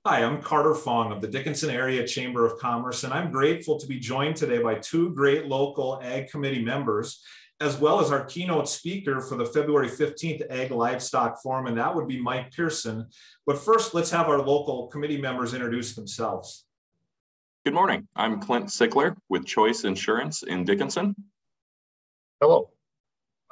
Hi, I'm Carter Fong of the Dickinson Area Chamber of Commerce, and I'm grateful to be joined today by two great local Ag Committee members, as well as our keynote speaker for the February 15th Ag Livestock Forum, and that would be Mike Pearson. But first, let's have our local committee members introduce themselves. Good morning. I'm Clint Sickler with Choice Insurance in Dickinson. Hello,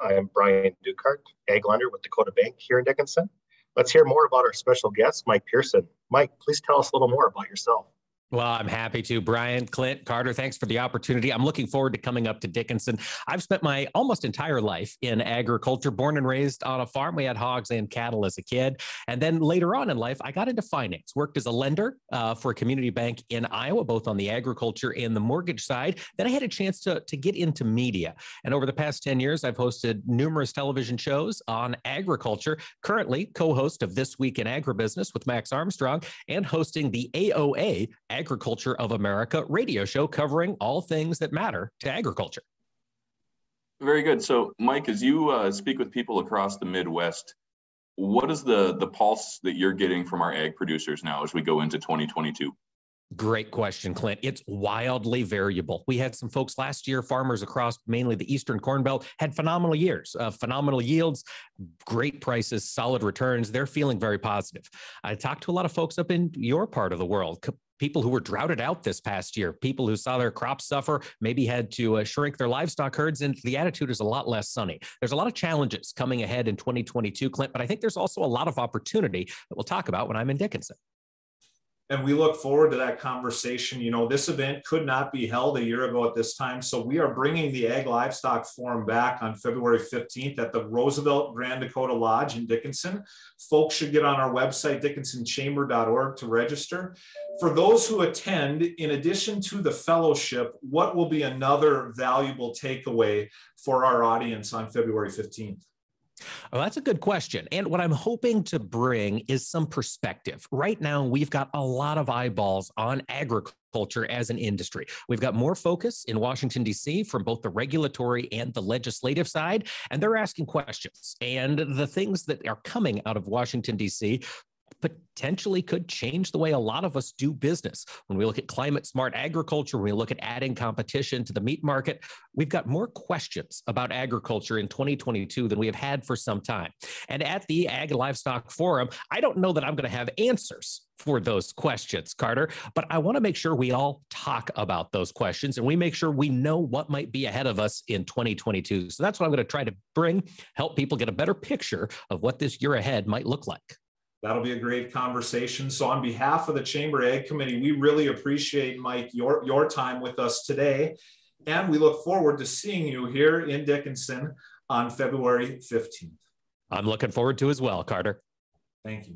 I am Brian Dukart, Ag Lender with Dakota Bank here in Dickinson. Let's hear more about our special guest, Mike Pearson. Mike, please tell us a little more about yourself. Well, I'm happy to. Brian, Clint, Carter, thanks for the opportunity. I'm looking forward to coming up to Dickinson. I've spent my almost entire life in agriculture, born and raised on a farm. We had hogs and cattle as a kid. And then later on in life, I got into finance, worked as a lender for a community bank in Iowa, both on the agriculture and the mortgage side. Then I had a chance to get into media. And over the past 10 years, I've hosted numerous television shows on agriculture, currently co-host of This Week in AgriBusiness with Max Armstrong and hosting the AOA, Agriculture of America radio show covering all things that matter to agriculture. Very good. So, Mike, as you speak with people across the Midwest, what is the pulse that you're getting from our ag producers now as we go into 2022? Great question, Clint. It's wildly variable. We had some folks last year, farmers across mainly the Eastern Corn Belt, had phenomenal years, phenomenal yields, great prices, solid returns. They're feeling very positive. I talked to a lot of folks up in your part of the world, people who were droughted out this past year, people who saw their crops suffer, maybe had to shrink their livestock herds, and the attitude is a lot less sunny. There's a lot of challenges coming ahead in 2022, Clint, but I think there's also a lot of opportunity that we'll talk about when I'm in Dickinson. And we look forward to that conversation. You know, this event could not be held a year ago at this time. So we are bringing the Ag Livestock Forum back on February 15th at the Roosevelt Grand Dakota Lodge in Dickinson. Folks should get on our website, dickinsonchamber.org, to register. For those who attend, in addition to the fellowship, what will be another valuable takeaway for our audience on February 15th? Well, that's a good question. And what I'm hoping to bring is some perspective. Right now, we've got a lot of eyeballs on agriculture as an industry. We've got more focus in Washington, D.C. from both the regulatory and the legislative side, and they're asking questions. And the things that are coming out of Washington, D.C. potentially could change the way a lot of us do business. When we look at climate smart agriculture, when we look at adding competition to the meat market, we've got more questions about agriculture in 2022 than we have had for some time. And at the Ag Livestock Forum, I don't know that I'm going to have answers for those questions, Carter, but I want to make sure we all talk about those questions and we make sure we know what might be ahead of us in 2022. So that's what I'm going to try to bring, help people get a better picture of what this year ahead might look like. That'll be a great conversation. So on behalf of the Chamber Ag Committee, we really appreciate, Mike, your time with us today. And we look forward to seeing you here in Dickinson on February 15th. I'm looking forward to as well, Carter. Thank you.